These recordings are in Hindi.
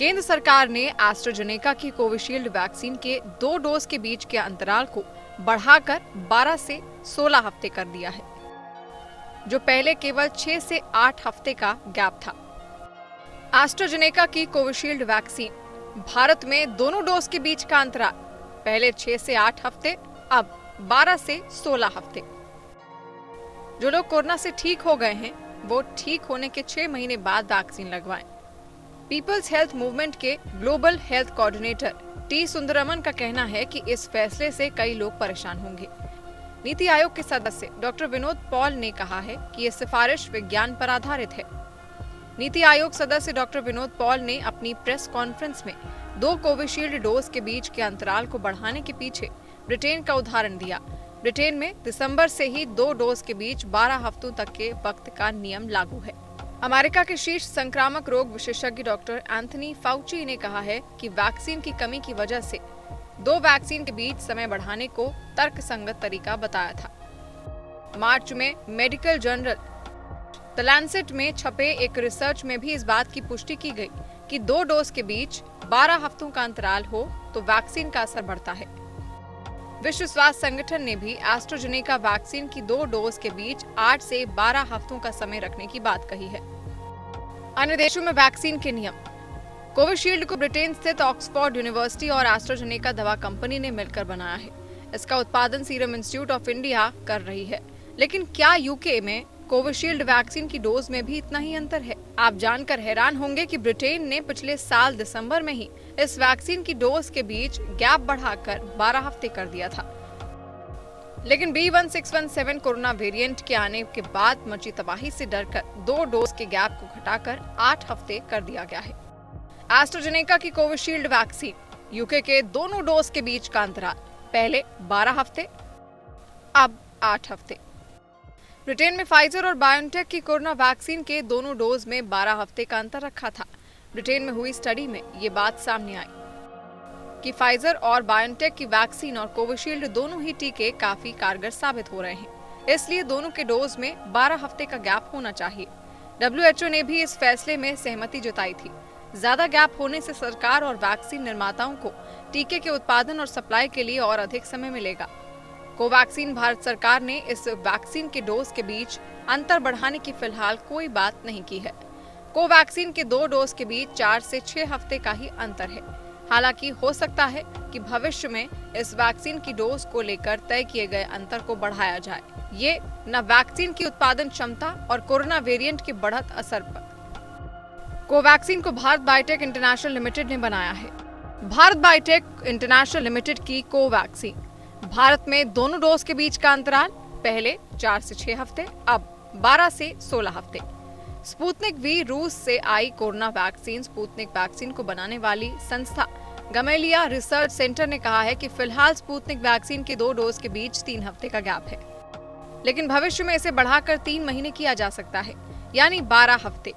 केंद्र सरकार ने एस्ट्राजेनेका की कोविशील्ड वैक्सीन के 2 डोज के बीच के अंतराल को बढ़ाकर 12 से 16 हफ्ते कर दिया है, जो पहले केवल 6 से 8 हफ्ते का गैप था। एस्ट्राजेनेका की कोविशील्ड वैक्सीन भारत में दोनों डोज के बीच का अंतराल पहले 6 से 8 हफ्ते, अब 12 से 16 हफ्ते। जो लोग कोरोना से ठीक हो गए हैं, वो ठीक होने के 6 महीने बाद वैक्सीन लगवाएं। पीपल्स हेल्थ मूवमेंट के ग्लोबल हेल्थ कोऑर्डिनेटर टी सुंदरमन का कहना है कि इस फैसले से कई लोग परेशान होंगे। नीति आयोग के सदस्य डॉक्टर विनोद पॉल ने कहा है कि यह सिफारिश विज्ञान पर आधारित है। नीति आयोग सदस्य डॉक्टर विनोद पॉल ने अपनी प्रेस कॉन्फ्रेंस में 2 कोविशील्ड डोज के बीच के अंतराल को बढ़ाने के पीछे ब्रिटेन का उदाहरण दिया। ब्रिटेन में दिसंबर से ही 2 डोज के बीच 12 हफ्तों तक के वक्त का नियम लागू है। अमेरिका के शीर्ष संक्रामक रोग विशेषज्ञ डॉक्टर एंथनी फाउची ने कहा है कि वैक्सीन की कमी की वजह से 2 वैक्सीन के बीच समय बढ़ाने को तर्कसंगत तरीका बताया था। मार्च में मेडिकल जर्नल द लैंसेट में छपे एक रिसर्च में भी इस बात की पुष्टि की गई कि 2 डोज के बीच 12 हफ्तों का अंतराल हो तो वैक्सीन का असर बढ़ता है। विश्व स्वास्थ्य संगठन ने भी एस्ट्राजेनेका वैक्सीन की 2 डोज के बीच 8 से 12 हफ्तों का समय रखने की बात कही है। अन्य देशों में वैक्सीन के नियम। कोविशील्ड को ब्रिटेन स्थित ऑक्सफोर्ड यूनिवर्सिटी और एस्ट्राजेनेका दवा कंपनी ने मिलकर बनाया है। इसका उत्पादन सीरम इंस्टीट्यूट ऑफ इंडिया कर रही है। लेकिन क्या यूके में कोविशील्ड वैक्सीन की डोज में भी इतना ही अंतर है? आप जानकर हैरान होंगे कि ब्रिटेन ने पिछले साल दिसंबर में ही इस वैक्सीन की डोज के बीच गैप बढ़ाकर 12 हफ्ते कर दिया था। लेकिन B1617 कोरोना वेरिएंट के आने के बाद मची तबाही से डरकर 2 डोज के गैप को घटाकर 8 हफ्ते कर दिया गया है। एस्ट्राजेनेका की कोविशील्ड वैक्सीन यूके के दोनों डोज के बीच का अंतराल पहले 12 हफ्ते, अब 8 हफ्ते। ब्रिटेन में फाइजर और बायोटेक की कोरोना वैक्सीन के दोनों डोज में 12 हफ्ते का अंतर रखा था। ब्रिटेन में हुई स्टडी में ये बात सामने आई कि फाइजर और बायोटेक की वैक्सीन और कोविशील्ड दोनों ही टीके काफी कारगर साबित हो रहे हैं। इसलिए दोनों के डोज में 12 हफ्ते का गैप होना चाहिए। WHO ने भी इस फैसले में सहमति जताई थी। ज्यादा गैप होने से सरकार और वैक्सीन निर्माताओं को टीके के उत्पादन और सप्लाई के लिए और अधिक समय मिलेगा। कोवैक्सीन भारत सरकार ने इस वैक्सीन के डोज के बीच अंतर बढ़ाने की फिलहाल कोई बात नहीं की है। कोवैक्सीन के 2 डोज के बीच 4 से 6 हफ्ते का ही अंतर है। हालांकि हो सकता है कि भविष्य में इस वैक्सीन की डोज को लेकर तय किए गए अंतर को बढ़ाया जाए। ये न वैक्सीन की उत्पादन क्षमता और कोरोना वेरिएंट के बढ़त असर पर। कोवैक्सीन को भारत बायोटेक इंटरनेशनल लिमिटेड ने बनाया है। भारत बायोटेक इंटरनेशनल लिमिटेड की कोवैक्सीन भारत में दोनों डोज के बीच का अंतराल पहले 4 से 6 हफ्ते, अब 12 से 16 हफ्ते। स्पुतनिक वी रूस से आई कोरोना वैक्सीन स्पुतनिक वैक्सीन को बनाने वाली संस्था गमेलिया रिसर्च सेंटर ने कहा है कि फिलहाल स्पुतनिक वैक्सीन के 2 डोज के बीच 3 हफ्ते का गैप है, लेकिन भविष्य में इसे बढ़ाकर 3 महीने किया जा सकता है, यानी 12 हफ्ते।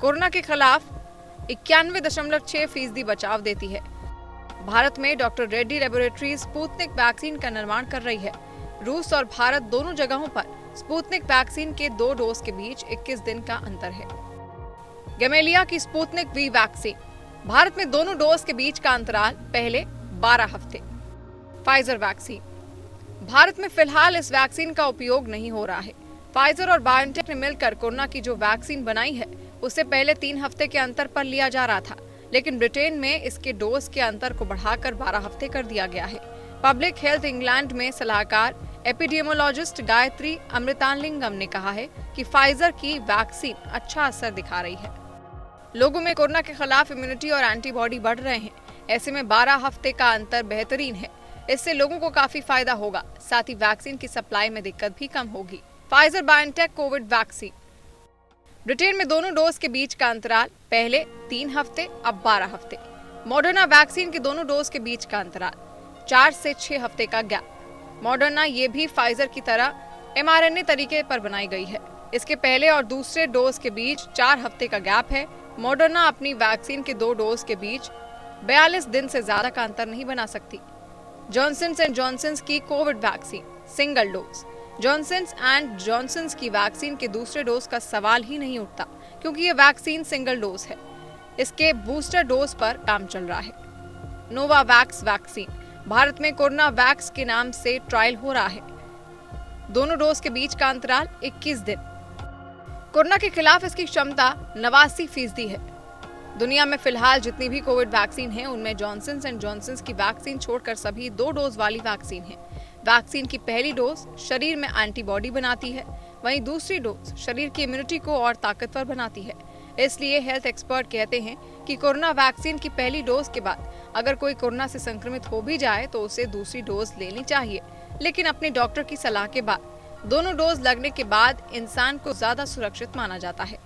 कोरोना के खिलाफ 91.6% बचाव देती है। भारत में doctor Reddy laboratories Sputnik vaccine का निर्माण कर रही है। रूस और भारत दोनों जगहों पर स्पुतनिक वैक्सीन के 2 डोज के बीच 21 दिन का अंतर है। गमेलिया की स्पुतनिक वी वैक्सीन भारत में दोनों डोज के बीच का अंतराल पहले 12 हफ्ते। फाइजर वैक्सीन भारत में फिलहाल इस वैक्सीन का उपयोग नहीं हो रहा है। फाइजर और बायोटेक ने मिलकर कोरोना की जो वैक्सीन बनाई है उसे पहले 3 हफ्ते के अंतर पर लिया जा रहा था, लेकिन ब्रिटेन में इसके डोज के अंतर को बढ़ाकर 12 हफ्ते कर दिया गया है। पब्लिक हेल्थ इंग्लैंड में सलाहकार एपिडेमियोलॉजिस्ट गायत्री अमृतालिंगम ने कहा है कि फाइजर की वैक्सीन अच्छा असर दिखा रही है। लोगों में कोरोना के खिलाफ इम्यूनिटी और एंटीबॉडी बढ़ रहे हैं। ऐसे में 12 हफ्ते का अंतर बेहतरीन है। इससे लोगों को काफी फायदा होगा, साथ ही वैक्सीन की सप्लाई में दिक्कत भी कम होगी। Pfizer biotech Covid vaccine Britain में दोनों डोज के बीच का अंतराल पहले 3 हफ्ते, अब 12 हफ्ते। मॉडर्ना वैक्सीन के दोनों डोज के बीच का अंतराल 4 से 6 हफ्ते का गैप। मॉडर्ना ये भी फाइजर की तरह mRNA तरीके पर बनाई गई है। इसके पहले और दूसरे डोज के बीच 4 हफ्ते का गैप है। मॉडर्ना अपनी वैक्सीन के 2 डोज के बीच 42 दिन से ज्यादा का अंतर नहीं बना सकती। जॉनसन्स एंड जॉनसन्स की covid vaccine single dose. Johnson's and Johnson's की वैक्सीन के दूसरे डोज का सवाल ही नहीं उठता, क्योंकि ये वैक्सीन सिंगल डोज है। इसके बूस्टर डोज पर काम चल रहा है। नोवावैक्स वैक्सीन, भारत में कोरोना वैक्स के नाम से ट्रायल हो रहा है। दोनों डोज के बीच का अंतराल 21 दिन। कोरोना के खिलाफ इसकी क्षमता 89% है। दुनिया में फिलहाल जितनी भी कोविड वैक्सीन है उनमें जॉनसन एंड जॉनसन की वैक्सीन छोड़कर सभी 2 डोज वाली वैक्सीन है। वैक्सीन की पहली डोज शरीर में एंटीबॉडी बनाती है, वहीं दूसरी डोज शरीर की इम्यूनिटी को और ताकतवर बनाती है। इसलिए हेल्थ एक्सपर्ट कहते हैं कि कोरोना वैक्सीन की पहली डोज के बाद अगर कोई कोरोना से संक्रमित हो भी जाए तो उसे दूसरी डोज लेनी चाहिए, लेकिन अपने डॉक्टर की सलाह के बाद। दोनों डोज लगने के बाद इंसान को ज्यादा सुरक्षित माना जाता है।